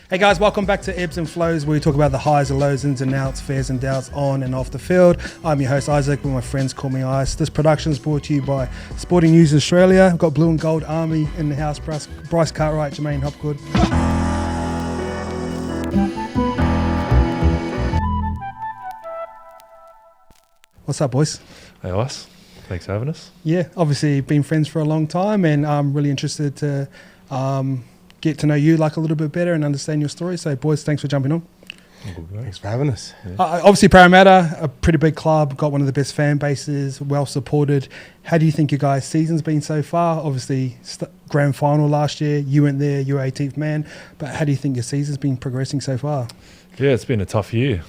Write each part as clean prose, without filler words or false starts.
Hey guys, welcome back to Ebbs and Flows, where we talk about the highs and lows, ins and outs, fares and doubts on and off the field. I'm your host Isaac, but my friends call me Ice. This production is brought to you by Sporting News Australia. We've got Blue and Gold Army in the house, Bryce Cartwright, Jermaine Hopgood. What's up, boys? Hey, Ice. Thanks for having us. Yeah, obviously been friends for a long time, and I'm really interested to get to know you like a little bit better and understand your story. So, boys, thanks for jumping on. Thanks for having us. Yeah. Obviously, Parramatta, a pretty big club, got one of the best fan bases, well supported. How do you think your guys' season's been so far? Obviously, grand final last year, you went there, you were 18th man. But how do you think your season's been progressing so far? Yeah, it's been a tough year.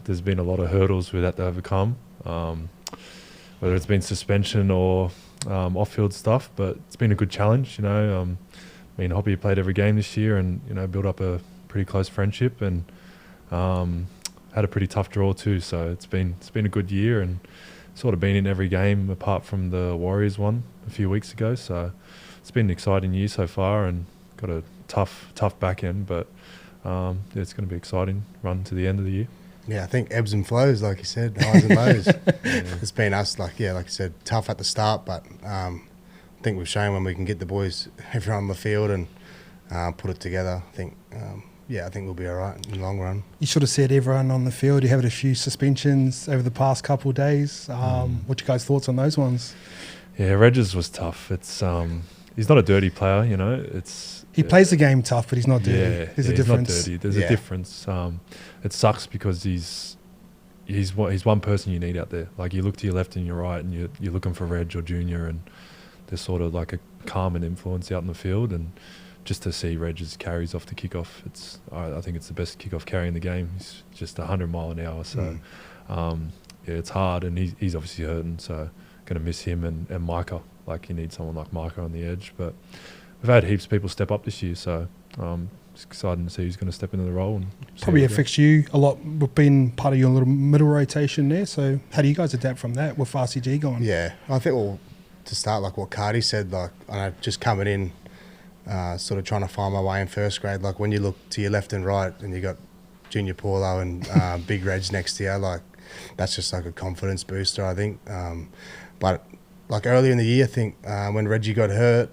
There's been a lot of hurdles we've had to overcome, whether it's been suspension or off-field stuff. But it's been a good challenge, you know. Hoppy played every game this year and, you know, built up a pretty close friendship and had a pretty tough draw too. So it's been a good year and sort of been in every game apart from the Warriors one a few weeks ago. So it's been an exciting year so far and got a tough back end, but yeah, it's going to be exciting run to the end of the year. Yeah, I think ebbs and flows, like you said, highs and lows. It's been us, like you said, tough at the start, but I think we've shown when we can get the boys, everyone on the field and put it together. I think we'll be all right in the long run. You should have said everyone on the field. You had a few suspensions over the past couple of days. What you guys' thoughts on those ones? Yeah, Regis was tough. It's he's not a dirty player, you know. He plays the game tough, but he's not dirty. Yeah, There's a difference. He's not dirty. There's a difference. It sucks because he's one person you need out there. Like, you look to your left and your right, and you're looking for Reg or Junior, and there's sort of like a calming influence out in the field. And just to see Reg's carries off the kickoff, I think it's the best kickoff carry in the game. He's just 100 mile an hour. So yeah, it's hard, and he's obviously hurting. So going to miss him and Micah. Like, you need someone like Micah on the edge, but we've had heaps of people step up this year, so it's exciting to see who's going to step into the role. And probably affects you a lot. We've been part of your little middle rotation there, so how do you guys adapt from that with RCG going? Yeah, I think, well, to start, like what Cardi said, like, I know, just coming in, sort of trying to find my way in first grade, like when you look to your left and right and you got Junior Paulo and Big Reg next to you, like, that's just like a confidence booster, I think. But like earlier in the year, I think when Reggie got hurt,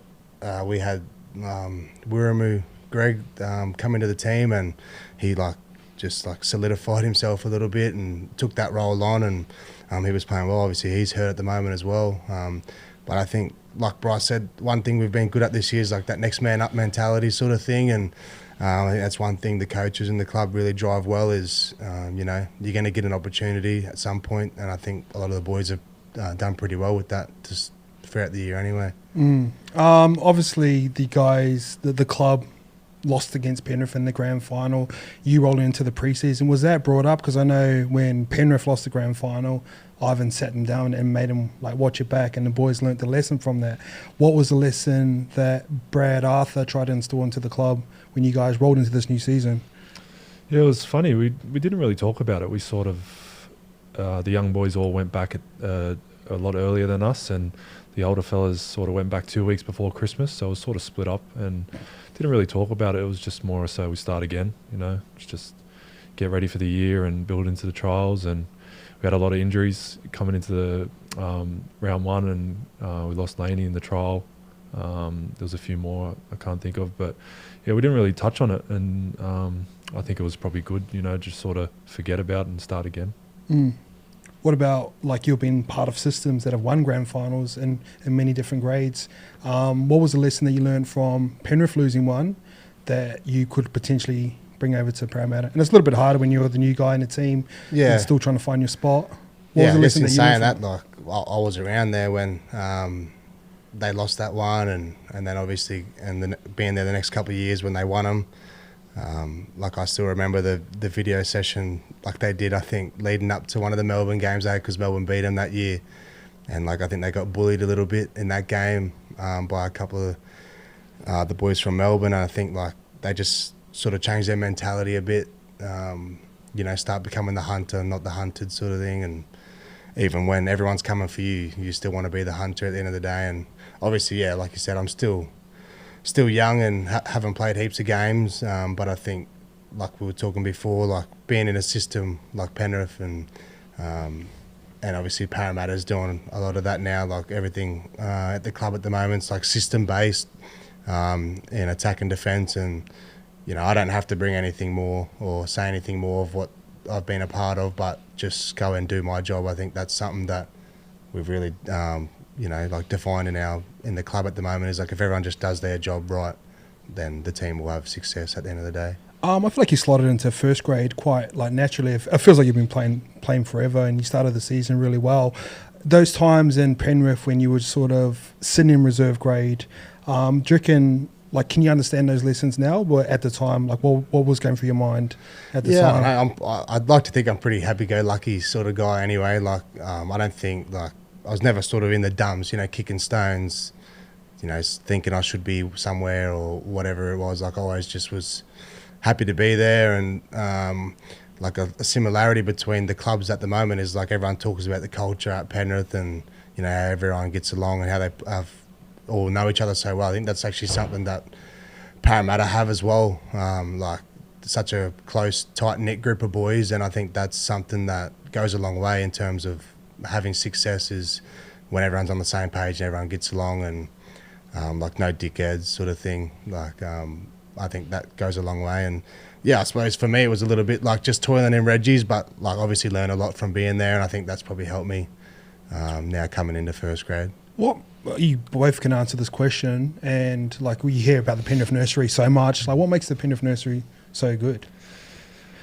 we had Wiramu Greg come into the team, and he just solidified himself a little bit and took that role on, and he was playing well. Obviously, he's hurt at the moment as well. But I think, like Bryce said, one thing we've been good at this year is like that next man up mentality sort of thing, and I think that's one thing the coaches in the club really drive well is, you know, you're going to get an opportunity at some point, and I think a lot of the boys have done pretty well with that just throughout the year anyway. Obviously, the club lost against Penrith in the grand final. You rolled into the preseason. Was that brought up? Because I know when Penrith lost the grand final, Ivan sat them down and made them watch it back, and the boys learnt the lesson from that. What was the lesson that Brad Arthur tried to instill into the club when you guys rolled into this new season? Yeah, it was funny. We didn't really talk about it. We sort of the young boys all went back a lot earlier than us, and the older fellas sort of went back 2 weeks before Christmas, so it was sort of split up and didn't really talk about it. It was just more so we start again, you know, just get ready for the year and build into the trials. And we had a lot of injuries coming into the round one, and we lost Laney in the trial. There was a few more I can't think of, but yeah, we didn't really touch on it, and I think it was probably good, you know, just sort of forget about it and start again. What about, you've been part of systems that have won grand finals in many different grades? What was the lesson that you learned from Penrith losing one that you could potentially bring over to Parramatta? And it's a little bit harder when you're the new guy in the team and still trying to find your spot. What was the lesson that you learned? Saying that, I was around there when they lost that one, and then obviously, and then being there the next couple of years when they won them. I still remember the video session they did, I think, leading up to one of the Melbourne games because Melbourne beat them that year. And I think they got bullied a little bit in that game by a couple of the boys from Melbourne. And I think they just sort of changed their mentality a bit, you know, start becoming the hunter, not the hunted sort of thing. And even when everyone's coming for you, you still want to be the hunter at the end of the day. And obviously, yeah, like you said, I'm still young and haven't played heaps of games, but I think like we were talking before, like being in a system like Penrith and obviously Parramatta's doing a lot of that now. Like everything at the club at the moment is like system based in attack and defence, and I don't have to bring anything more or say anything more of what I've been a part of, but just go and do my job. I think that's something that we've really like defined in the club at the moment, is like if everyone just does their job right, then the team will have success at the end of the day. I feel like you slotted into first grade quite like naturally. It feels like you've been playing forever, and you started the season really well. Those times in Penrith when you were sort of sitting in reserve grade, do you reckon, like, can you understand those lessons now? But at the time, like, what was going through your mind at the time? Yeah, I'd like to think I'm pretty happy-go-lucky sort of guy anyway. Like, I don't think, like, I was never sort of in the dumps, kicking stones, thinking I should be somewhere or whatever it was. Like, I always just was happy to be there, and like a similarity between the clubs at the moment is like everyone talks about the culture at Penrith and how everyone gets along and how they all know each other so well. I think that's actually something that Parramatta have as well, like such a close, tight-knit group of boys, and I think that's something that goes a long way in terms of having success, is when everyone's on the same page and everyone gets along, and like no dickheads sort of thing. Like I think that goes a long way. And yeah, I suppose for me it was a little bit like just toiling in Reggie's, but like obviously learn a lot from being there, and I think that's probably helped me now coming into first grade. What, you both can answer this question, and like we hear about the Penrith nursery so much, like what makes the Penrith nursery so good?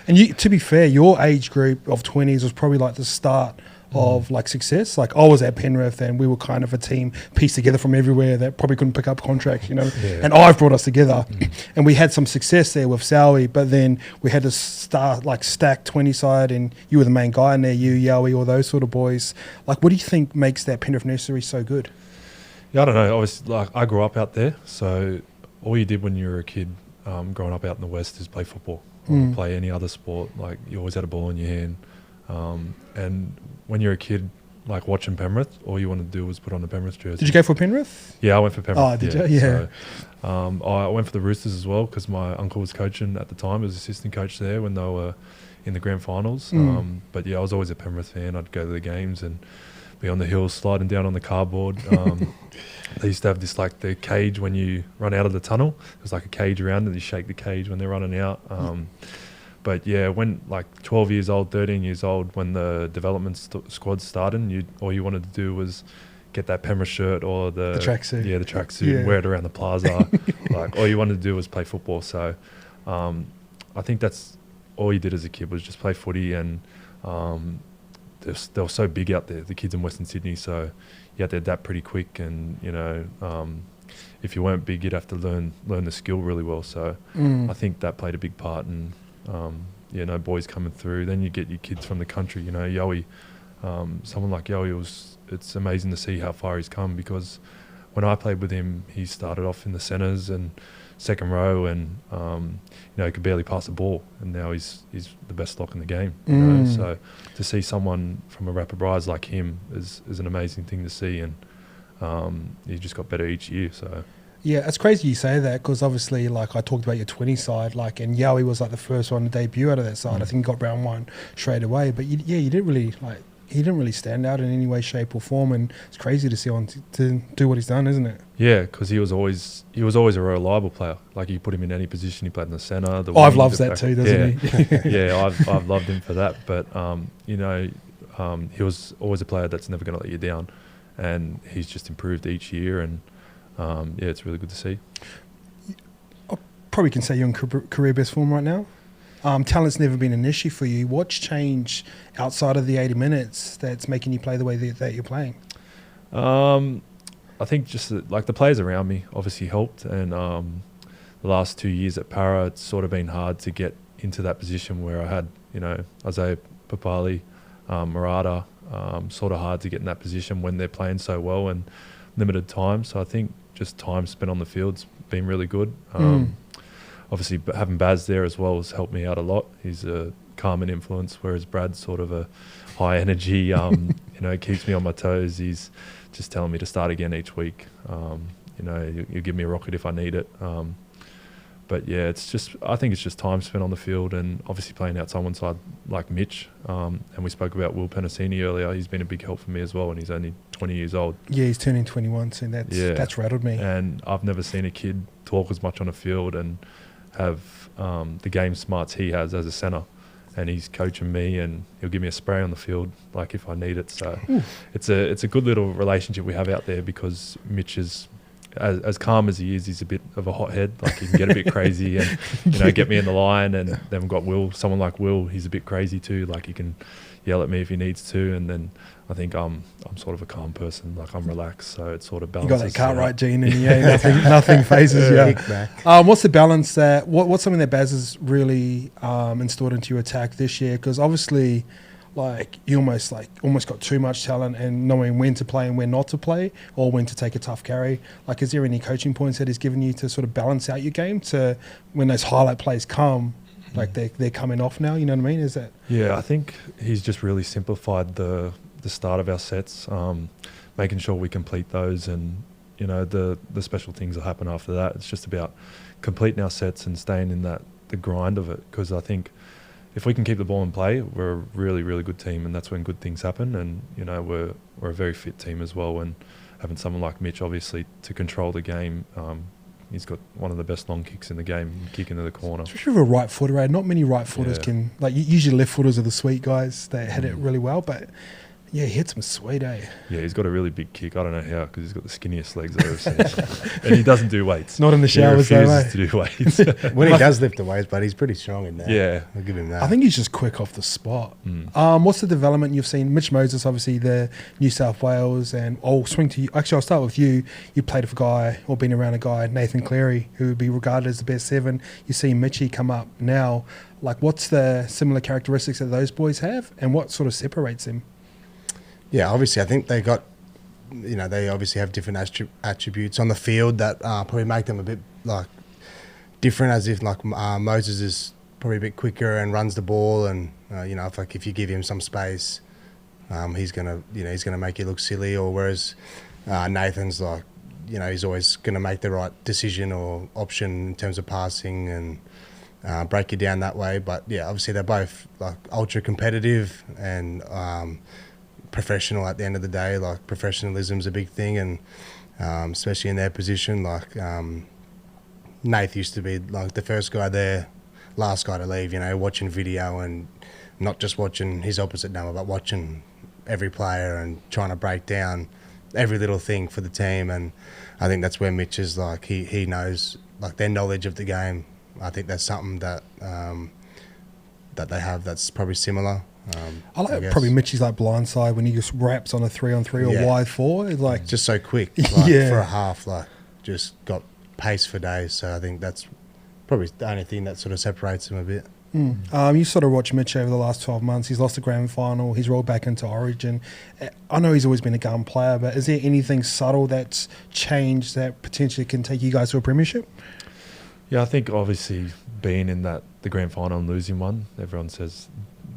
And to be fair, your age group of 20s was probably like the start of like success. Like I was at Penrith and we were kind of a team pieced together from everywhere that probably couldn't pick up contracts, and I've brought us together and we had some success there with Sowie, but then we had to start like stack 20 side, and you were the main guy in there, you, Yowie, all those sort of boys. Like what do you think makes that Penrith nursery so good? Yeah, I don't know. Obviously, like I grew up out there, so all you did when you were a kid growing up out in the West is play football or play any other sport. Like you always had a ball in your hand. And when you're a kid, like watching Penrith, all you wanted to do was put on a Penrith jersey. Did you go for Penrith? Yeah, I went for Penrith. Oh, did you? Yeah. So, I went for the Roosters as well because my uncle was coaching at the time. He was assistant coach there when they were in the grand finals. But yeah, I was always a Penrith fan. I'd go to the games and be on the hills sliding down on the cardboard. They used to have this, like the cage when you run out of the tunnel. There's like a cage around and you shake the cage when they're running out. But yeah, when like 12 years old, 13 years old, when the development squad started, all you wanted to do was get that Penrith shirt or the tracksuit. Yeah, the tracksuit, wear it around the plaza. Like all you wanted to do was play football. So I think that's all you did as a kid was just play footy, and they were so big out there, the kids in Western Sydney. So you had to adapt pretty quick, and if you weren't big, you'd have to learn the skill really well. So I think that played a big part. And boys coming through. Then you get your kids from the country. Yowie, someone like Yowie, it's amazing to see how far he's come, because when I played with him, he started off in the centres and second row, and he could barely pass the ball, and now he's the best lock in the game. So to see someone from a rapid rise like him is an amazing thing to see, and he just got better each year. So. Yeah, it's crazy you say that, because obviously, like I talked about your 20 side, like, and Yowie was like the first one to debut out of that side. I think he got round one straight away. But he didn't really stand out in any way, shape, or form, and it's crazy to see to do what he's done, isn't it? Yeah, because he was always a reliable player. Like you put him in any position, he played in the centre. I've loved that too, doesn't he? Yeah, I've loved him for that. But he was always a player that's never going to let you down, and he's just improved each year, and. It's really good to see. I probably can say you're in career best form right now. Talent's never been an issue for you. What's changed outside of the 80 minutes that's making you play the way that you're playing? I think just like the players around me obviously helped, and the last 2 years at Para, it's sort of been hard to get into that position where I had, Isaiah Papali, Murata, sort of hard to get in that position when they're playing so well and limited time. So I think just time spent on the field's been really good. Obviously, having Baz there as well has helped me out a lot. He's a calming influence, whereas Brad's sort of a high energy. Keeps me on my toes. He's just telling me to start again each week. He'll give me a rocket if I need it. But yeah, I think it's just time spent on the field, and obviously playing outside one side like Mitch. And we spoke about Will Penasini earlier. He's been a big help for me as well, and he's only 20 years old. Yeah, he's turning 21 soon. That's rattled me. And I've never seen a kid talk as much on the field and have the game smarts he has as a centre. And he's coaching me, and he'll give me a spray on the field, like if I need it. So it's a good little relationship we have out there, because Mitch is, as calm as he is, he's a bit of a hothead. Like, he can get a bit crazy and, get me in the line. And then we've got Will, someone like Will, he's a bit crazy too. Like, he can yell at me if he needs to. And then I think I'm sort of a calm person. Like, I'm relaxed, so it sort of balances. You got that Cartwright gene in you, nothing phases you. What's the balance there? What's something that Baz has really installed into your attack this year? Because obviously, like, you almost got too much talent, and knowing when to play and when not to play, or when to take a tough carry. Like, is there any coaching points that he's given you to sort of balance out your game, to when those highlight plays come, like they're coming off now? You know what I mean? Is that? Yeah, I think he's just really simplified the start of our sets, making sure we complete those, and the special things will happen after that. It's just about completing our sets and staying in the grind of it, because I think if we can keep the ball in play, we're a really, really good team, and that's when good things happen. And we're a very fit team as well, and having someone like Mitch, obviously, to control the game. He's got one of the best long kicks in the game, kick into the corner. Especially with a right footer, right? Not many right footers can, like, usually left footers are the sweet guys that hit it really well, but yeah, he hits them sweet, eh? Yeah, he's got a really big kick. I don't know how, because he's got the skinniest legs I've ever seen. And he doesn't do weights. Not in the showers, though, He refuses to do weights. When he does lift the weights, but he's pretty strong in that. Yeah. I'll give him that. I think he's just quick off the spot. What's the development you've seen? Mitch Moses, obviously, the New South Wales, and I'll swing to you. Actually, I'll start with you. You played with a guy, or been around a guy, Nathan Cleary, who would be regarded as the best seven. You see Mitchie come up now. Like, what's the similar characteristics that those boys have, and what sort of separates them? Yeah, obviously, I think they got, they obviously have different attributes on the field that probably make them a bit, like, different, as if, like, Moses is probably a bit quicker and runs the ball, and, if you give him some space, he's going to make you look silly, or whereas Nathan's, like, he's always going to make the right decision or option in terms of passing and break you down that way. But, yeah, obviously they're both, like, ultra competitive and professional at the end of the day. Like, professionalism's a big thing, and especially in their position. Like, Nath used to be like the first guy there, last guy to leave, watching video, and not just watching his opposite number, but watching every player and trying to break down every little thing for the team. And I think that's where Mitch is, like, he knows, like, their knowledge of the game. I think that's something that that they have that's probably similar. I like probably Mitchie's like blindside when he just wraps on a 3-on-3 or wide 4. It's like just so quick, like, for a half, like, just got pace for days. So I think that's probably the only thing that sort of separates him a bit. You sort of watched Mitch over the last 12 months. He's lost the grand final. He's rolled back into Origin. I know he's always been a gun player, but is there anything subtle that's changed that potentially can take you guys to a premiership? Yeah, I think obviously being in the grand final and losing one, everyone says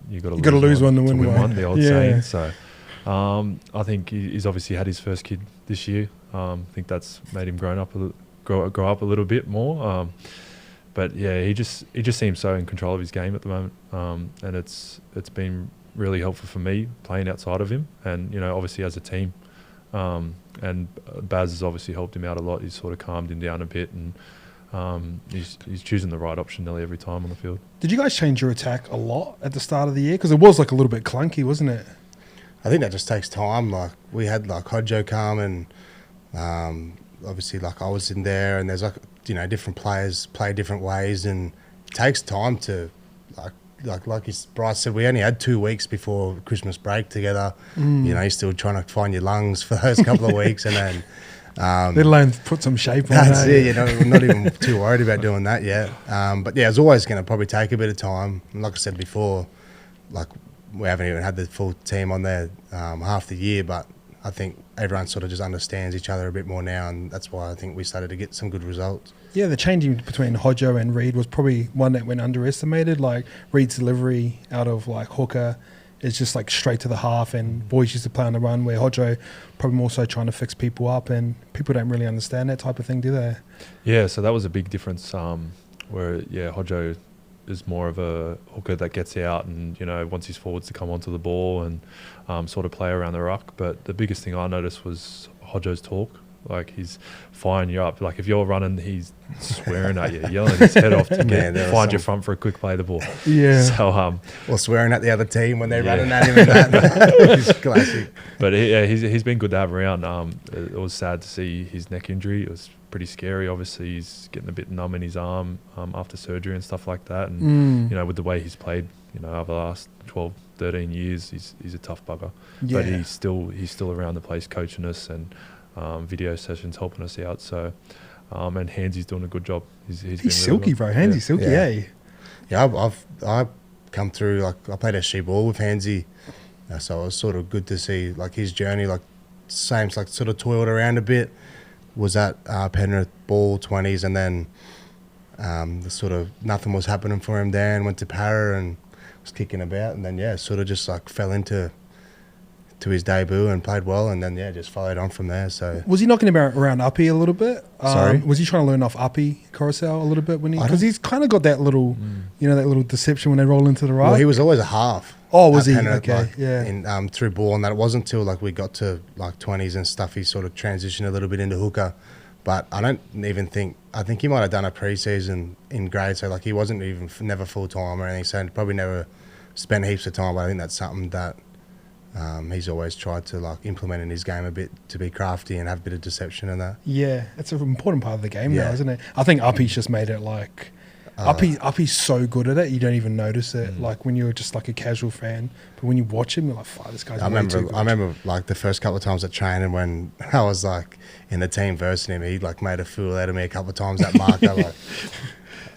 you got to lose one to win one. The old saying. So I think he's obviously had his first kid this year. I think that's made him grow up a little bit more. But yeah, he just seems so in control of his game at the moment, and it's been really helpful for me playing outside of him, and obviously as a team. And Baz has obviously helped him out a lot. He's sort of calmed him down a bit, and he's choosing the right option nearly every time on the field. Did you guys change your attack a lot at the start of the year? Because it was like a little bit clunky, wasn't it? I think that just takes time. Like, we had like Hodjo come, and obviously, like, I was in there, and there's, like, different players play different ways, and it takes time to like Bryce said, we only had 2 weeks before Christmas break together. You're still trying to find your lungs for those couple of weeks, and then let alone put some shape on. That's it. We're not even too worried about doing that yet. But yeah, it's always going to probably take a bit of time. And like I said before, like, we haven't even had the full team on there half the year, but I think everyone sort of just understands each other a bit more now, and that's why I think we started to get some good results. Yeah, the changing between Hodjo and Reed was probably one that went underestimated. Like, Reed's delivery out of, like, hooker is just, like, straight to the half, and boys used to play on the run, where Hodjo probably more so trying to fix people up, and people don't really understand that type of thing, do they? Yeah, so that was a big difference where Hodjo is more of a hooker that gets out and wants his forwards to come onto the ball and sort of play around the ruck. But the biggest thing I noticed was Hodjo's talk. Like, he's firing you up. Like, if you're running, he's swearing at you, yelling his head off to find your front for a quick play the ball. Yeah. So or swearing at the other team when they're running at him and that. It's classic. But he's been good to have around. It was sad to see his neck injury. It was pretty scary. Obviously, he's getting a bit numb in his arm after surgery and stuff like that. And with the way he's played, over the last 12, 13 years, he's a tough bugger. Yeah. But he's still around the place coaching us and video sessions helping us out. So and Handsy's doing a good job. He's been silky, really bro. Handsy's silky, eh? Yeah, I've come through, like, I played SG ball with Handsy, so it was sort of good to see, like, his journey, like, sort of toiled around a bit, was at Penrith ball 20s, and then the sort of nothing was happening for him there, and went to Para and was kicking about, and then sort of just like fell into his debut and played well, and then just followed on from there. So was he knocking about around Uppy a little bit? Sorry, was he trying to learn off Uppy Coruscant a little bit because he's kind of got that little that little deception when they roll into the right? Well, he was always a half. Oh, was he? Penrith, Okay, In through ball, and that it wasn't until like we got to like 20s and stuff he sort of transitioned a little bit into hooker. But I don't even think, I think he might have done a pre-season in grade, so like he wasn't even never full time or anything, so probably never spent heaps of time. But I think that's something that he's always tried to like implement in his game a bit, to be crafty and have a bit of deception and that. Yeah, it's an important part of the game now, isn't it? I think Uppy's just made it like Uppy's so good at it, you don't even notice it. Like when you're just like a casual fan, but when you watch him, you're like, "Fuck, this guy's." I remember like the first couple of times at training when I was like in the team versus him, he like made a fool out of me a couple of times at marker.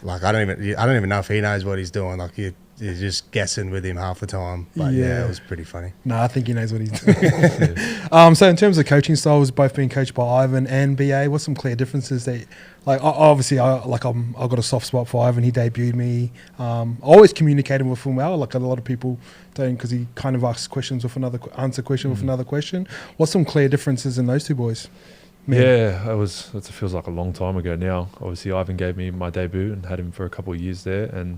like I don't even know if he knows what he's doing. Like you're just guessing with him half the time. But it was pretty funny. No, I think he knows what he's doing. So in terms of coaching styles, both being coached by Ivan and BA, what's some clear differences that, like, obviously I've got a soft spot for Ivan. He debuted me. I always communicated with him well. Like a lot of people don't, because he kind of asks questions with answer question with another question. What's some clear differences in those two boys? Yeah, it feels like a long time ago now. Obviously, Ivan gave me my debut and had him for a couple of years there, and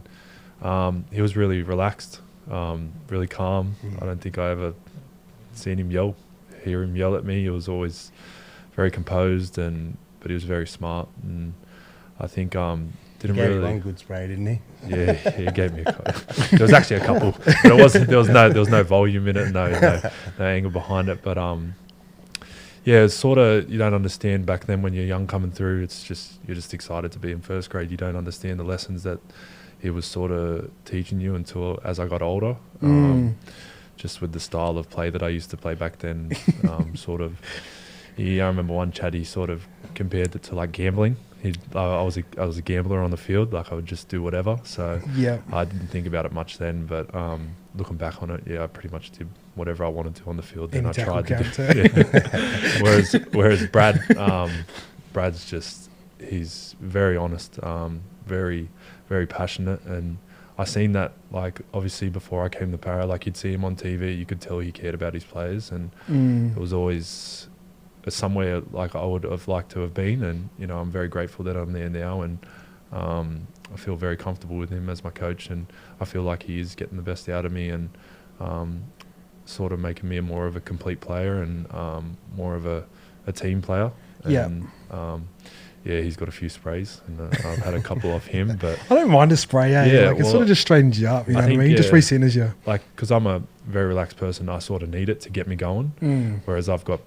he was really relaxed, really calm. I don't think I ever hear him yell at me. He was always very composed, but he was very smart, and I think didn't gave really. You one good spray, didn't he? Yeah, he gave me a couple. There was actually a couple, but it wasn't. There was no volume in it, no angle behind it, but it's sort of, you don't understand back then when you're young coming through. It's just, you're just excited to be in first grade. You don't understand the lessons that he was sort of teaching you until as I got older. Just with the style of play that I used to play back then, sort of. I remember one chat, he sort of compared it to like gambling. I was a gambler on the field. Like I would just do whatever. So I didn't think about it much then. But looking back on it, I pretty much did whatever I wanted to on the field. Then I tried to do. Whereas Brad's just, he's very honest, very, very passionate, and I seen that, like, obviously before I came to Para, like you'd see him on TV, you could tell he cared about his players, and it was always somewhere like I would have liked to have been, and I'm very grateful that I'm there now, and I feel very comfortable with him as my coach, and I feel like he is getting the best out of me, and sort of making me more of a complete player and more of a team player. And, he's got a few sprays, and I've had a couple off him, but I don't mind a spray. It sort of just straightens you up. You know what I mean? Just re-centers you. Like, because I'm a very relaxed person, I sort of need it to get me going. Whereas I've got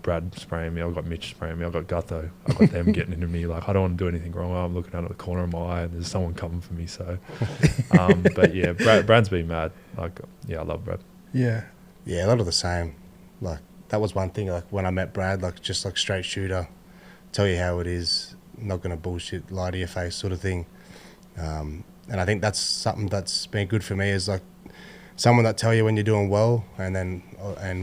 Brad spraying me, I've got Mitch spraying me, I've got Gutho, I've got them getting into me. Like, I don't want to do anything wrong. I'm looking out at the corner of my eye and there's someone coming for me. So, but Brad's been mad. Like, I love Brad. Yeah, a lot of the same. Like, that was one thing. Like, when I met Brad, like, just like straight shooter, tell you how it is, not going to bullshit, lie to your face sort of thing. And I think that's something that's been good for me, is like someone that tell you when you're doing well, and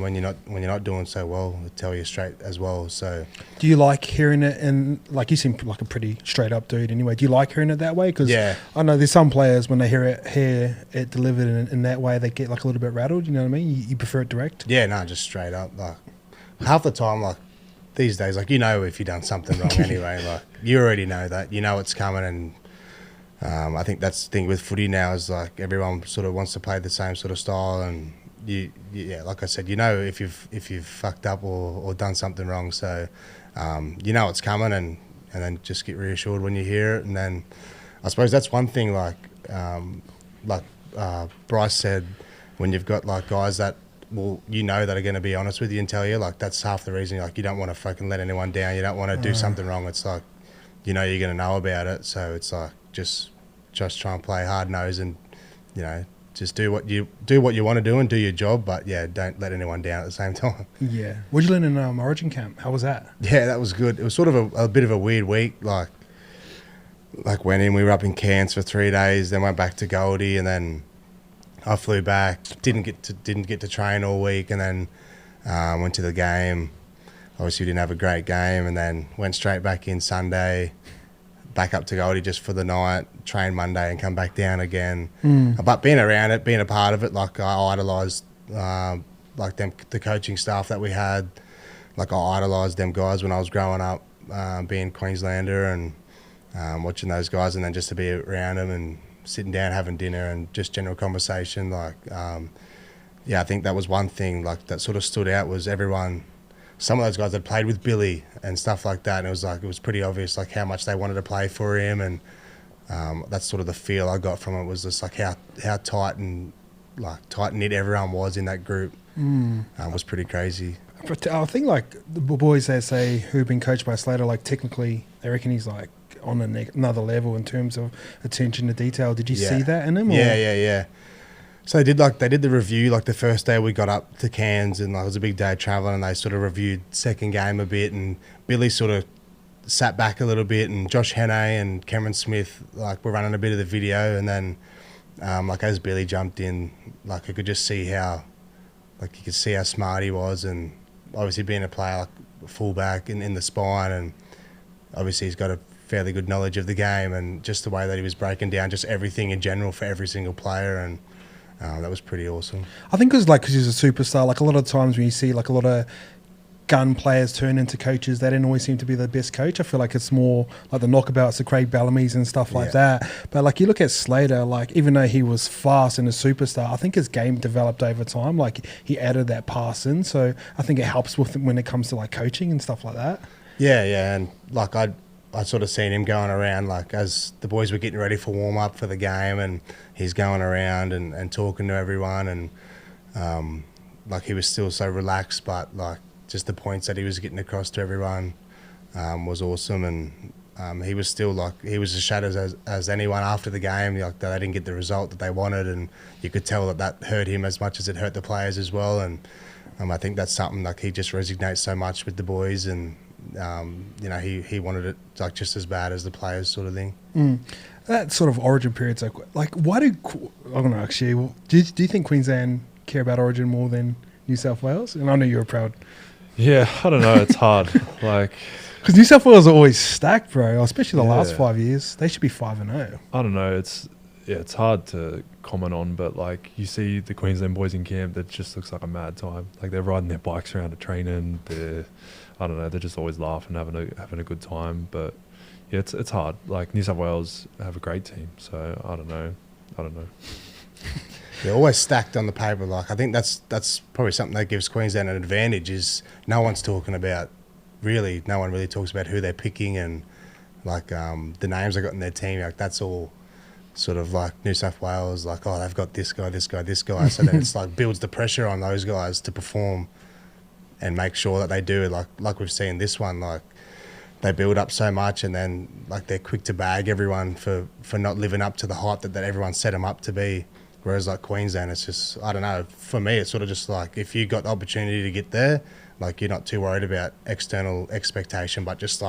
when you're not doing so well, they tell you straight as well. So do you like hearing it? And like, you seem like a pretty straight up dude anyway. Do you like hearing it that way? Because I know there's some players, when they hear it delivered in that way, they get like a little bit rattled. You know what I mean? You prefer it direct? Yeah, no, just straight up. Like, half the time, like these days, like, if you've done something wrong anyway, like you already know that, it's coming, and I think that's the thing with footy now is like everyone sort of wants to play the same sort of style, and yeah, like I said, if you've fucked up or done something wrong, so it's coming, and then just get reassured when you hear it, and then I suppose that's one thing like Bryce said, when you've got like guys that that are going to be honest with you and tell you, like that's half the reason. Like you don't want to fucking let anyone down. You don't want to do something wrong. It's like you're going to know about it. So it's like just try and play hard nose and just do what you want to do and do your job. But yeah, don't let anyone down at the same time. Yeah. What did you learn in Origin camp? How was that? Yeah, that was good. It was sort of a bit of a weird week. Like went in, we were up in Cairns for 3 days, then went back to Goldie, and then I flew back. Didn't get to train all week, and then went to the game. Obviously, we didn't have a great game, and then went straight back in Sunday, back up to Goldie just for the night, train Monday, and come back down again. But being around it, being a part of it, like I idolised the coaching staff that we had. Like I idolised them guys when I was growing up, being Queenslander and watching those guys, and then just to be around them and sitting down, having dinner, and just general conversation. I think that was one thing like that sort of stood out was everyone. Some of those guys had played with Billy and stuff like that, and it was pretty obvious like how much they wanted to play for him, and that's sort of the feel I got from it was just like how tight knit everyone was in that group. It was pretty crazy. But I think like the boys they say who've been coached by Slater, like technically they reckon he's like on another level in terms of attention to detail. Did you see that in him? Yeah. So they did the review like the first day we got up to Cairns, and like, it was a big day travelling, and they sort of reviewed second game a bit, and Billy sort of sat back a little bit, and Josh Henne and Cameron Smith like were running a bit of the video, and then like as Billy jumped in, like I could just see how smart he was, and obviously being a player like fullback in the spine, and obviously he's got a fairly good knowledge of the game, and just the way that he was breaking down just everything in general for every single player, and that was pretty awesome. I think because he's a superstar, like a lot of times when you see like a lot of gun players turn into coaches, they don't always seem to be the best coach. I feel like it's more like the knockabouts, the Craig Bellamy's and stuff like that. But like you look at Slater, like even though he was fast and a superstar, I think his game developed over time. Like he added that pass in, so I think it helps with when it comes to like coaching and stuff like that. Yeah, and like I sort of seen him going around like as the boys were getting ready for warm up for the game, and he's going around and talking to everyone, and like he was still so relaxed, but like just the points that he was getting across to everyone was awesome, and he was still like he was as shattered as anyone after the game. Like they didn't get the result that they wanted, and you could tell that hurt him as much as it hurt the players as well. And I think that's something like he just resonates so much with the boys, and he wanted it like just as bad as the players, sort of thing. That sort of Origin period's like why do I'm gonna ask you? Do you think Queensland care about Origin more than New South Wales? And I know you're proud. Yeah, I don't know. It's hard. Like because New South Wales are always stacked, bro. Especially the last 5 years, they should be 5-0. I don't know. It's hard to comment on, but like you see the Queensland boys in camp, that just looks like a mad time. Like they're riding their bikes around the training. I don't know. They're just always laughing, having a good time. But yeah, it's hard. Like New South Wales have a great team, so I don't know. They're always stacked on the paper. Like I think that's probably something that gives Queensland an advantage. Is no one really talks about who they're picking, and like the names they got in their team. Like that's all sort of like New South Wales. Like they've got this guy. So then it's like builds the pressure on those guys to perform and make sure that they do. Like we've seen this one. Like they build up so much, and then like they're quick to bag everyone for not living up to the hype that everyone set them up to be. Whereas like Queensland, it's just, I don't know, for me it's sort of just like if you got the opportunity to get there, like you're not too worried about external expectation, but just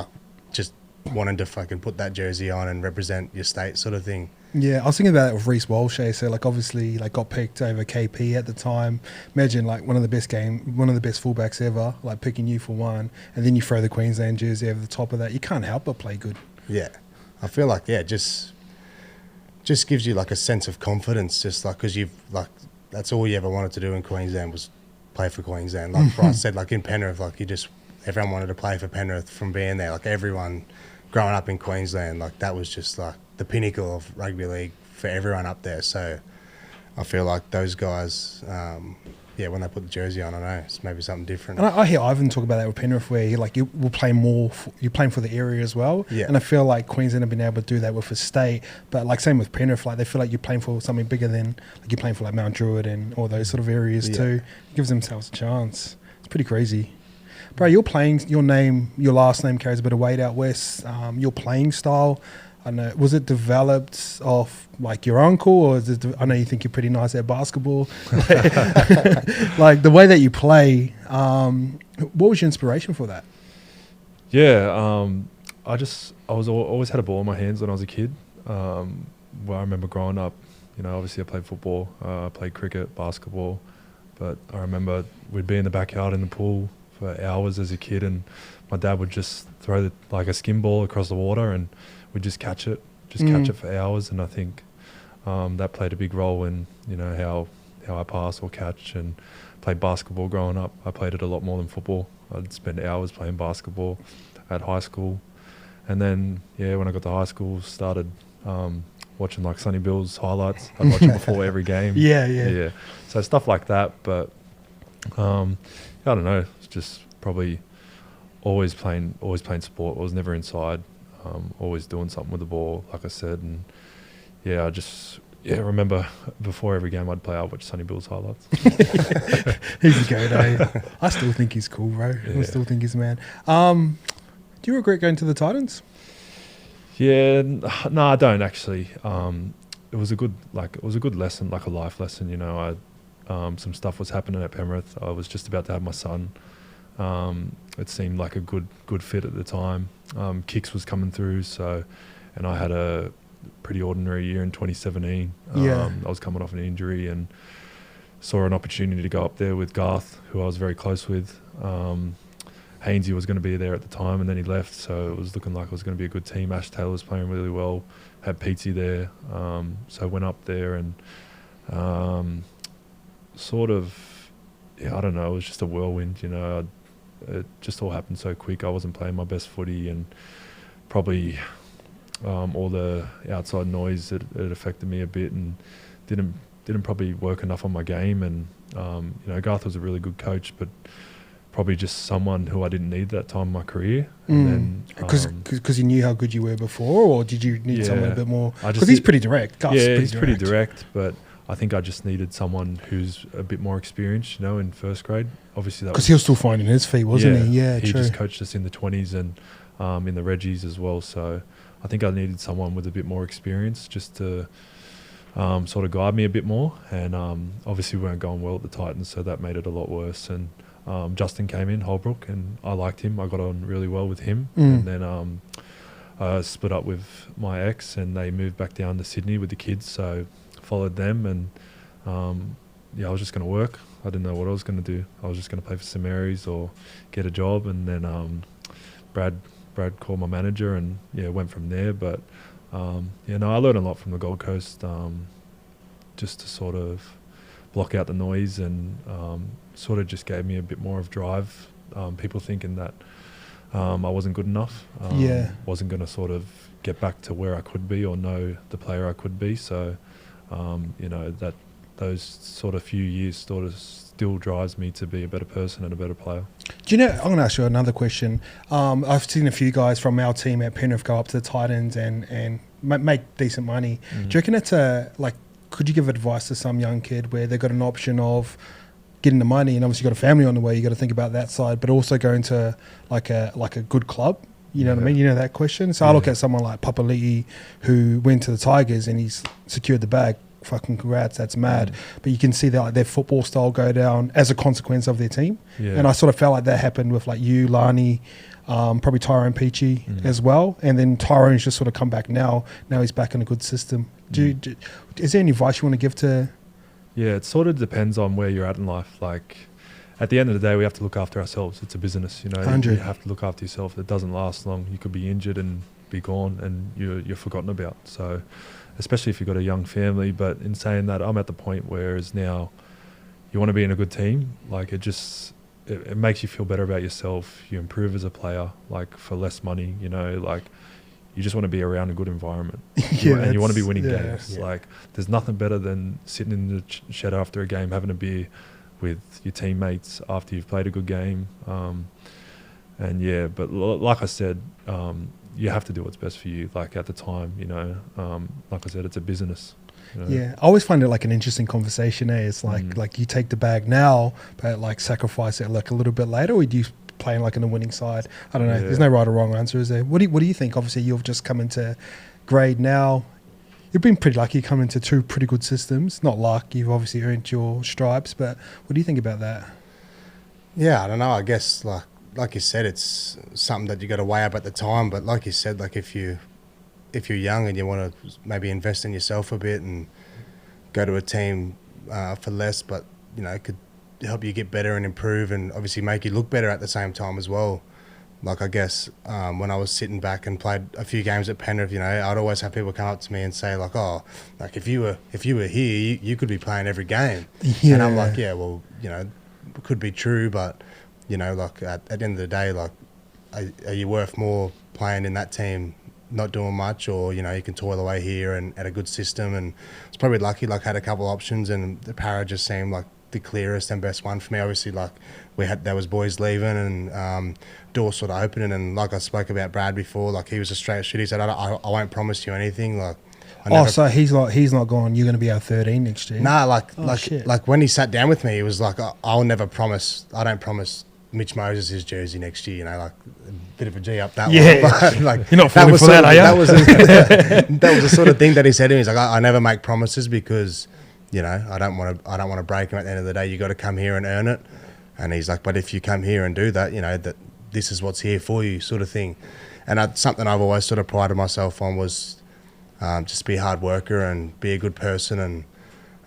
wanting to fucking put that jersey on and represent your state, sort of thing. Yeah, I was thinking about it with Reece Walsh. So like obviously like got picked over KP at the time. Imagine like one of the best fullbacks ever, like picking you for one, and then you throw the Queensland jersey over the top of that. You can't help but play good. Yeah, I feel like just gives you like a sense of confidence, just like because you've like that's all you ever wanted to do in Queensland was play for Queensland. Like Bryce said, like in Penrith, like everyone wanted to play for Penrith from being there. Like everyone growing up in Queensland, like that was just like the pinnacle of rugby league for everyone up there. So I feel like those guys, when they put the jersey on, I know it's maybe something different. And I hear Ivan talk about that with Penrith, where you will play more. You're playing for the area as well. Yeah. And I feel like Queensland have been able to do that with the state. But like same with Penrith, like they feel like you're playing for something bigger than like you're playing for like Mount Druitt and all those sort of areas too. It gives themselves a chance. It's pretty crazy. Bro, you're playing. Your last name carries a bit of weight out west. Your playing style. I know. Was it developed off like your uncle, or is it? I know you think you're pretty nice at basketball. Like the way that you play. What was your inspiration for that? Yeah, I always had a ball in my hands when I was a kid. Well, I remember growing up. Obviously I played football, I played cricket, basketball, but I remember we'd be in the backyard in the pool for hours as a kid, and my dad would just throw a skin ball across the water, and we'd just catch it for hours. And I think that played a big role in how I pass or catch. And played basketball growing up. I played it a lot more than football. I'd spend hours playing basketball at high school, and then when I got to high school, started watching like Sonny Bill's highlights. I'd watch it before every game. Yeah. So stuff like that. But I don't know. It's just probably always playing sport. I was never inside. Always doing something with the ball, like I said. And I remember before every game I'd watch Sonny Bill's highlights. He's a goat, eh? I still think he's cool, bro. Yeah. I still think he's a man. Do you regret going to the Titans? Yeah, no, I don't actually. It was a good lesson, like a life lesson. Some stuff was happening at Penrith. I was just about to have my son. It seemed like a good fit at the time. Kicks was coming through, and I had a pretty ordinary year in 2017. I was coming off an injury and saw an opportunity to go up there with Garth, who I was very close with. Hainsey was going to be there at the time, and then he left, so it was looking like it was going to be a good team. Ash Taylor was playing really well, had Peatsy there, so I went up there and I don't know, it was just a whirlwind, it just all happened so quick. I wasn't playing my best footy, and probably all the outside noise, it affected me a bit, and didn't probably work enough on my game. And Garth was a really good coach, but probably just someone who I didn't need that time in my career. Because you knew how good you were before, or did you need someone a bit more? Because he's pretty direct. He's pretty direct, but I think I just needed someone who's a bit more experienced, in first grade. Obviously, that because he was still finding his feet, wasn't he? Yeah, he true. just coached us in the 20s and in the Reggies as well. So I think I needed someone with a bit more experience just to sort of guide me a bit more. And obviously we weren't going well at the Titans, so that made it a lot worse. And Justin came in, Holbrook, and I liked him. I got on really well with him. And then I split up with my ex, and they moved back down to Sydney with the kids, so followed them. And I was just going to work. I didn't know what I was going to do. I was just going to play for St Mary's or get a job. And then Brad called my manager, and went from there. But I learned a lot from the Gold Coast, just to sort of block out the noise, and sort of just gave me a bit more of drive. People thinking that I wasn't good enough, wasn't going to sort of get back to where I could be or know the player I could be. So that those sort of few years sort of still drives me to be a better person and a better player. Do you know, I'm going to ask you another question. I've seen a few guys from our team at Penrith go up to the Titans and make decent money. Do you reckon it's could you give advice to some young kid where they've got an option of getting the money, and obviously you've got a family on the way, you got to think about that side, but also going to like a good club? You know what I mean? You know that question? So I look at someone like Papali'i, who went to the Tigers and he's secured the bag. Fucking congrats, that's mad. But you can see that their football style go down as a consequence of their team. And I sort of felt like that happened with you, Lani, probably Tyrone Peachy as well. And then Tyrone's just sort of come back now. Now he's back in a good system. Is there any advice you want to give to? Yeah, it sort of depends on where you're at in life. At the end of the day, we have to look after ourselves. It's a business, 100. You have to look after yourself. It doesn't last long. You could be injured and be gone, and you're forgotten about. So, especially if you've got a young family. But in saying that, I'm at the point where is now you want to be in a good team. It makes you feel better about yourself. You improve as a player, for less money. you just want to be around a good environment. Yeah, And you want to be that's- winning yeah. games. Like, there's nothing better than sitting in the shed after a game, having a beer with your teammates after you've played a good game. And yeah, but like I said, you have to do what's best for you. Like at the time, you know, like I said, it's a business. You know? Yeah, I always find it like an interesting conversation. It's like you take the bag now, but like sacrifice it like a little bit later, or do you play like in the winning side? I don't know. Yeah. There's no right or wrong answer, is there? What do you think? Obviously, you've just come into grade now. You've been pretty lucky. You come into two pretty good systems. Not luck. You've obviously earned your stripes. But what do you think about that? Yeah, I don't know. I guess like you said, it's something that you got to weigh up at the time. But like you said, like if you're young and you want to maybe invest in yourself a bit and go to a team for less, but you know, it could help you get better and improve, and obviously make you look better at the same time as well. Like I guess when I was sitting back and played a few games at Penrith, you know, I'd always have people come up to me and say like, "Oh, like if you were here, you could be playing every game." Yeah. And I'm like, "Yeah, well, you know, it could be true, but you know, like at the end of the day, like, are you worth more playing in that team, not doing much, or you know, you can toil away here and at a good system?" And it's probably lucky. Like, had a couple options, and the Para just seemed like the clearest and best one for me. Obviously, like there was boys leaving and doors sort of opening, and like I spoke about Brad before, like he was a straight shooter. He said, I won't promise you anything. Like, So he's not gone. You're going to be our 13 next year. Nah, Shit. like when he sat down with me, he was like, I'll never promise. I don't promise Mitch Moses his jersey next year. You know, like a bit of a G up that Yeah. one. But, like, You're not falling for that, are you? That was the sort of thing that he said to me. He's like, I never make promises because, you know, I don't want to break him. At the end of the day, you got to come here and earn it. And he's like, but if you come here and do that, you know, that this is what's here for you, sort of thing. And something I've always sort of prided myself on was just be a hard worker and be a good person.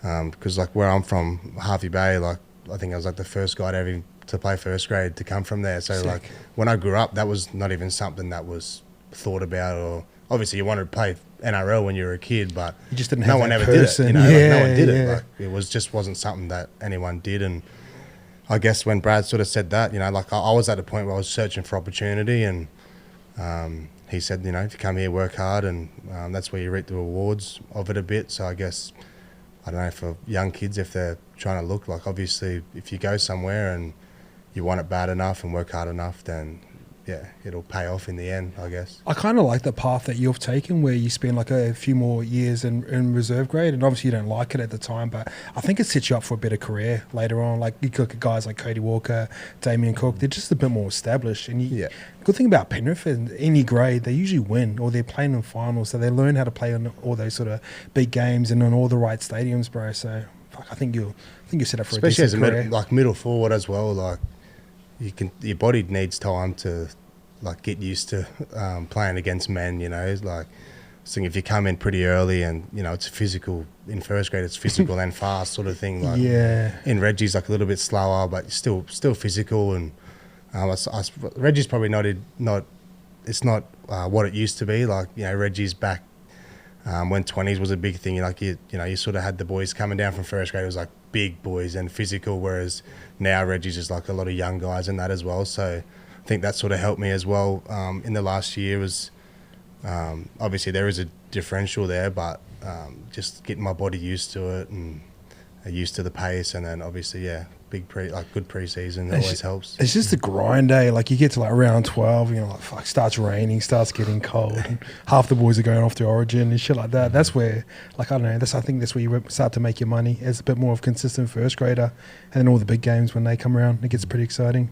And because like where I'm from, Harvey Bay, like I think I was like the first guy to play first grade to come from there. So Sick. like when I grew up, that was not even something that was thought about, or obviously you wanted to play NRL when you were a kid, but You just didn't no have one that ever person. did it. You know, like, no Yeah, one did yeah. it. Like it wasn't something that anyone did. And I guess when Brad sort of said that, you know, like I was at a point where I was searching for opportunity, and he said, you know, if you come here, work hard, and that's where you reap the rewards of it a bit. So I guess, I don't know, for young kids, if they're trying to look, like obviously if you go somewhere and you want it bad enough and work hard enough, then yeah, it'll pay off in the end, I guess. I kind of like the path that you've taken, where you spend like a few more years in reserve grade, and obviously you don't like it at the time, but I think it sets you up for a better career later on. Like you look at guys like Cody Walker, Damien Cook, they're just a bit more established. And Yeah. Good thing about Penrith, in any grade, they usually win, or they're playing in finals, so they learn how to play on all those sort of big games and on all the right stadiums, bro. So fuck, I think you're set up for Especially a as decent a career. middle forward as well. Like your body needs time to like get used to playing against men. You know, like so if you come in pretty early and you know it's physical in first grade, it's physical and fast sort of thing. Like Yeah. in Reggie's like a little bit slower, but still physical. And Reggie's probably not. It's not what it used to be. Like you know, Reggie's back when 20s was a big thing. Like you sort of had the boys coming down from first grade. It was like big boys and physical, whereas now Reggie's just like a lot of young guys and that as well. So I think that sort of helped me as well in the last year. Was obviously there is a differential there, but just getting my body used to it and used to the pace, and then obviously good pre-season always helps. It's just a grind, eh? Like you get to like round 12, you know, like fuck, starts raining, starts getting cold, and half the boys are going off to Origin and shit like that. That's where, like, I don't know, I think that's where you start to make your money as a bit more of a consistent first grader, and then all the big games when they come around, it gets pretty exciting.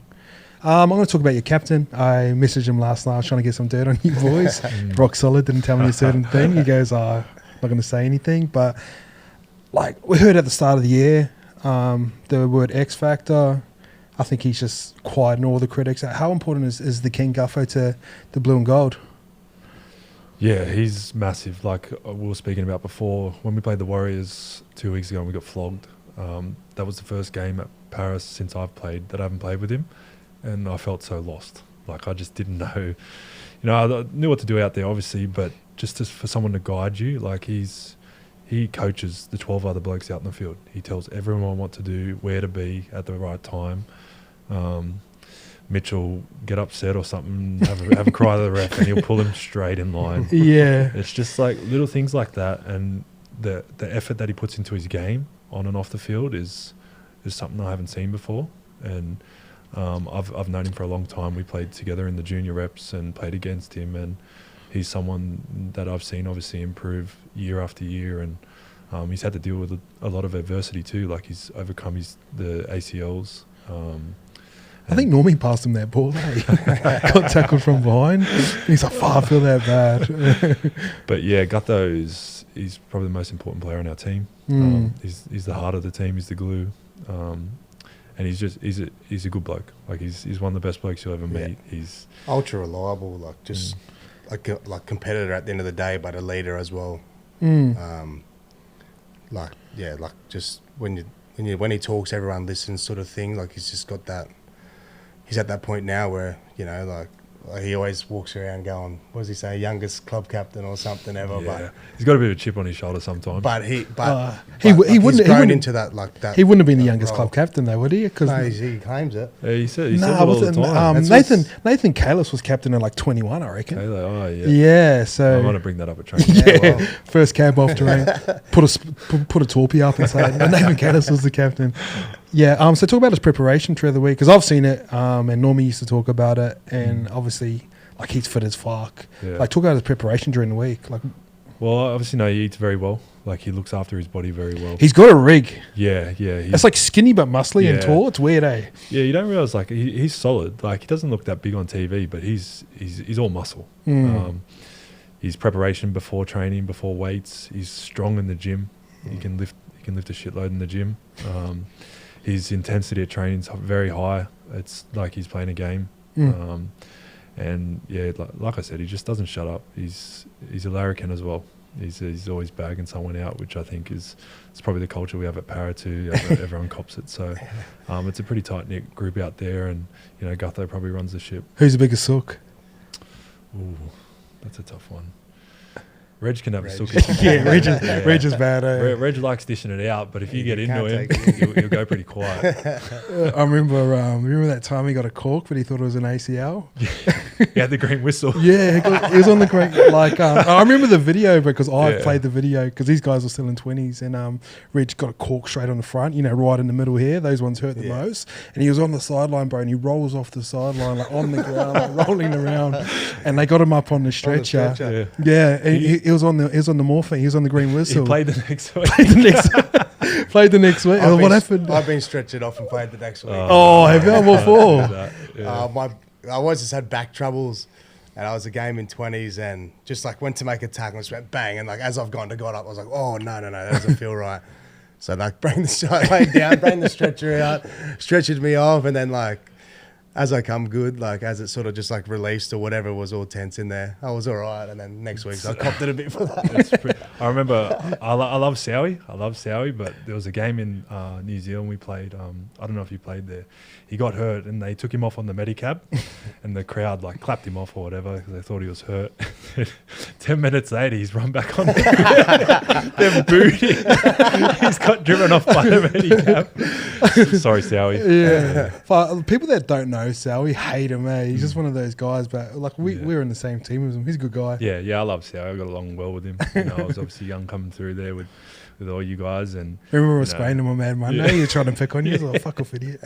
I'm going to talk about your captain. I messaged him last night. I was trying to get some dirt on you boys. Rock solid, didn't tell me a certain thing. He goes, not going to say anything, but like we heard at the start of the year, the word X Factor. I think he's just quieting all the critics. How important is the King Guffo to the blue and gold? Yeah, he's massive. Like we were speaking about before, when we played the Warriors 2 weeks ago and we got flogged, that was the first game at Paris since I've played that I haven't played with him, and I felt so lost. Like I just didn't know. You know, I knew what to do out there, obviously, but just for someone to guide you, like he coaches the 12 other blokes out in the field. He tells everyone what to do, where to be at the right time. Mitchell get upset or something, have a cry to the ref, and he'll pull him straight in line. Yeah. It's just like little things like that, and the effort that he puts into his game on and off the field is something I haven't seen before. And I've known him for a long time. We played together in the junior reps and played against him, and he's someone that I've seen obviously improve year after year, and he's had to deal with a lot of adversity too. Like he's overcome the ACLs. I think Normie passed him that ball. Got tackled from behind. He's like, I feel that bad. But yeah, Gutho he's probably the most important player on our team. He's the heart of the team. He's the glue. And he's a good bloke. Like he's one of the best blokes you'll ever meet. He's ultra reliable, like just like competitor at the end of the day, but a leader as well. Like just when he talks, everyone listens, sort of thing. Like he's just got that. He's at that point now where like he always walks around going, what does he say, youngest club captain or something ever. Yeah. But he's got a bit of a chip on his shoulder sometimes. But he wouldn't grown into that like that. He wouldn't have been the youngest club captain though, would he? No, he claims it. Yeah, he said it all the time. Nathan Kalis was captain at like 21, I reckon. Oh yeah. Yeah, so I want to bring that up at training. Yeah, well. First cab off terrain, put a torpy up and say Nathan Kalis was the captain. Yeah, so talk about his preparation through the week, because I've seen it, and Normie used to talk about it, and obviously, like, he's fit as fuck. Yeah. Like, talk about his preparation during the week. Like, well, obviously, he eats very well. Like, he looks after his body very well. He's got a rig. Yeah. It's like skinny but muscly and tall. It's weird, eh? Yeah, you don't realise, like, he's solid. Like, he doesn't look that big on TV, but he's all muscle. His preparation before training, before weights, he's strong in the gym. He can lift a shitload in the gym. His intensity at training is very high. It's like he's playing a game. And yeah, like I said, he just doesn't shut up. He's a larrikin as well. He's always bagging someone out, which I think it's probably the culture we have at Parra too. Everyone cops it. So it's a pretty tight-knit group out there, and Gutho probably runs the ship. Who's the biggest sook? Ooh, that's a tough one. Reg can have a sook. Reg is bad. Reg likes dishing it out, but if you get into him, he'll go pretty quiet. I remember that time he got a cork, but he thought it was an ACL. He had the green whistle. Yeah, he was on the green. Like I remember the video because I played the video because these guys were still in 20s, and Reg got a cork straight on the front, right in the middle here. Those ones hurt the most, and he was on the sideline, bro, and he rolls off the sideline like on the ground, like, rolling around, and they got him up on the stretcher. And he was on the morphine. He was on the green whistle. He played the next week. Played the next week. What happened? I've been stretchered off and played the next week. Have you? What for? I always just had back troubles, and I was a game in 20s, and just like went to make a tackle and just went bang, and like as I've got up, I was like, oh no, that doesn't feel right. So like bring the stretcher out, stretched me off, and then like as I come good, like as it sort of just like released or whatever was all tense in there, I was all right. And then next week, I copped it a bit for that. I remember, I love Sowie, but there was a game in New Zealand we played. I don't know if you played there. He got hurt and they took him off on the Medicab and the crowd like clapped him off or whatever because they thought he was hurt. 10 minutes later, he's run back on they're booting. He's got driven off by the Medicab. Sorry, Sowie. Yeah. For people that don't know Sowie, hate him, eh? He's just one of those guys, but like we're in the same team as him. He's a good guy. Yeah, I love Sowie. I got along well with him. I was obviously young coming through there with all you guys. And remember I was spraying him on Mad Monday? You're trying to pick on you. I was like, fuck off, idiot.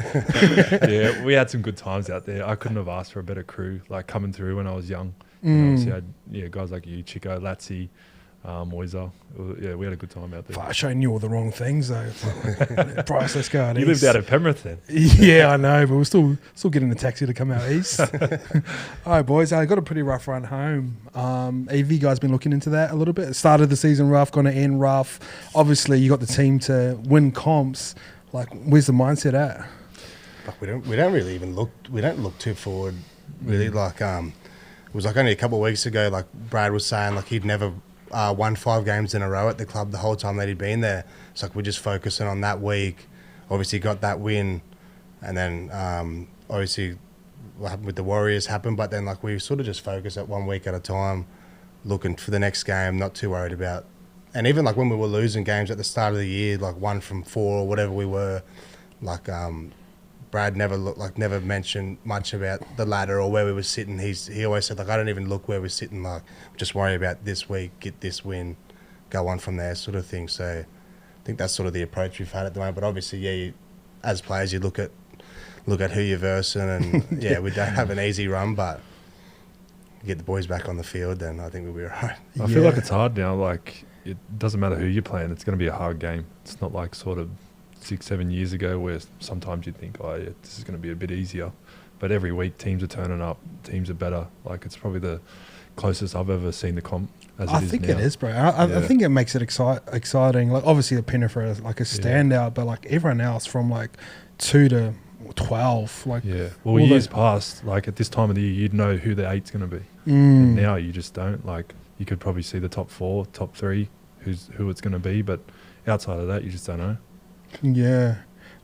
Yeah, we had some good times out there. I couldn't have asked for a better crew, like coming through when I was young. Obviously I had guys like you, Chico, Latzi, Moiser. Yeah, we had a good time out there. I showing you all the wrong things though. Bryce, let's go out You lived out of Penrith then. Yeah, I know, but we're still getting a taxi to come out east. All right, boys, I got a pretty rough run home. Have you guys been looking into that a little bit? Started the season rough, going to end rough. Obviously, you got the team to win comps. Like, where's the mindset at? Like we don't really even look. We don't look too forward, really. Like it was like only a couple of weeks ago. Like Brad was saying, like he'd never won 5 games in a row at the club the whole time that he'd been there. It's like we're just focusing on that week. Obviously got that win, and then obviously what happened with the Warriors happened. But then like we sort of just focus at 1 week at a time, looking for the next game, not too worried about. And even like when we were losing games at the start of the year, like 1 from 4 or whatever we were, like Brad never mentioned much about the ladder or where we were sitting. He always said, like, I don't even look where we're sitting. Like, just worry about this week, get this win, go on from there, sort of thing. So I think that's sort of the approach we've had at the moment. But obviously, yeah, as players, you look at who you're versing, and yeah, we don't have an easy run, but get the boys back on the field, then I think we'll be all right. I feel like it's hard now. Like, it doesn't matter who you're playing. It's going to be a hard game. It's not like sort of 6-7 years ago where sometimes you'd think, oh, yeah, this is going to be a bit easier. But every week, teams are turning up. Teams are better. Like, it's probably the closest I've ever seen the comp as it is now. I think it is, bro. I think it makes it exciting. Like, obviously, the Penrith are like a standout, but like everyone else from like 2 to 12, like well, years past, like at this time of the year, you'd know who the 8's going to be. And now you just don't. Like, you could probably see the top 4, top 3, who it's going to be, but outside of that, you just don't know. Yeah.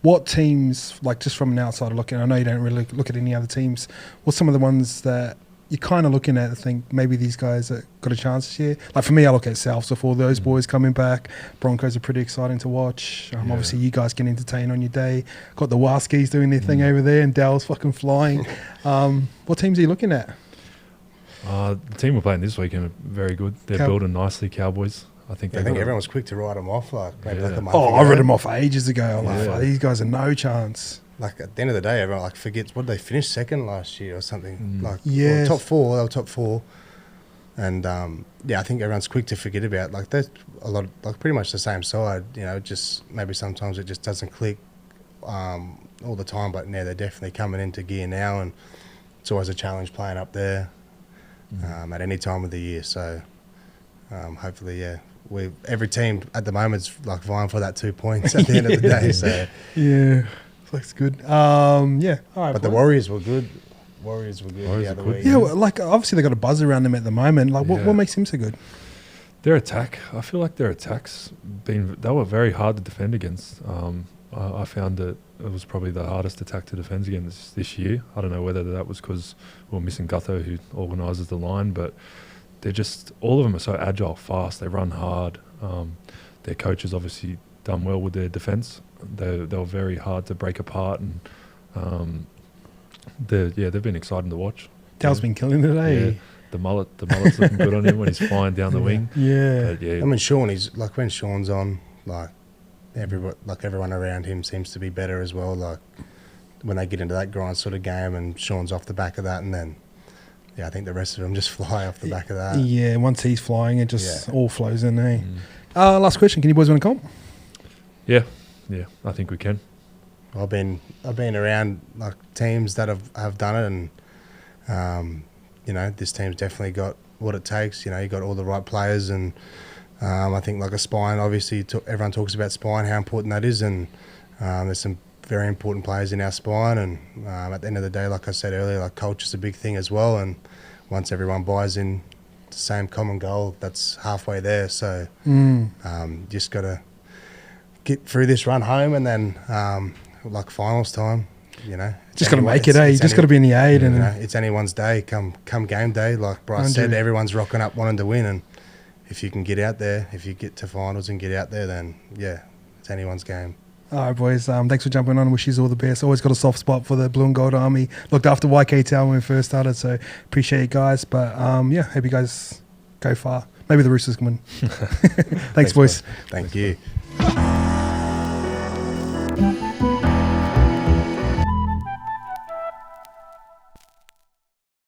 What teams, like just from an outsider looking, I know you don't really look at any other teams, what's some of the ones that you're kind of looking at and think maybe these guys have got a chance this year? Like for me, I look at South, so for those boys coming back, Broncos are pretty exciting to watch. Obviously, you guys can entertain on your day. Got the Waskies doing their thing over there, and Dell's fucking flying. What teams are you looking at? The team we're playing this weekend are very good. They're building nicely, Cowboys. I think everyone's quick to write them off, like maybe like a month ago. ago. I read them off ages ago. I'm like, these guys are no chance. Like at the end of the day, everyone like forgets, what did they finish second last year or something? Like top 4, they were top 4. And I think everyone's quick to forget about, like, there's a lot, like pretty much the same side, you know, just maybe sometimes it just doesn't click all the time, but now they're definitely coming into gear now, and it's always a challenge playing up there at any time of the year. So hopefully, every team at the moment's like vying for that 2 points at the end of the day. So looks good. All right. But the Warriors were good. The other week. Yeah, well, like obviously they got a buzz around them at the moment. Like, what makes him so good? Their attack. I feel like their attacks they were very hard to defend against. I found that it was probably the hardest attack to defend against this year. I don't know whether that was because we were missing Gutho, who organises the line, but they're just, all of them are so agile, fast. They run hard. Their coaches obviously done well with their defence. They were very hard to break apart, and they've been exciting to watch. Dale's been killing it, eh? Yeah, the mullet's looking good on him when he's flying down the wing. Yeah. But, I mean, Sean, he's like, when Sean's on, like everyone around him seems to be better as well. Like when they get into that grind sort of game, and Sean's off the back of that, and then I think the rest of them just fly off the back of that. Yeah, once he's flying, it just all flows in, eh? Last question: can you boys win a comp? Yeah, I think we can. I've been around like teams that have done it, and this team's definitely got what it takes. You know, you got all the right players, and I think like a spine. Obviously, everyone talks about spine, how important that is, and there's some very important players in our spine. And at the end of the day, like I said earlier, like culture's a big thing as well. And once everyone buys in the same common goal, that's halfway there. So just got to get through this run home, and then like finals time, just got to make it, eh? You just got to be in the 8, and it's anyone's day. Come game day, like Bryce said, everyone's rocking up wanting to win, and if you can get out there, if you get to finals and get out there, then it's anyone's game. All right, boys. Thanks for jumping on. Wish you all the best. Always got a soft spot for the Blue and Gold Army. Looked after YK Town when we first started, so appreciate you guys. But hope you guys go far. Maybe the Roosters can win. Thanks, boys. Thank you.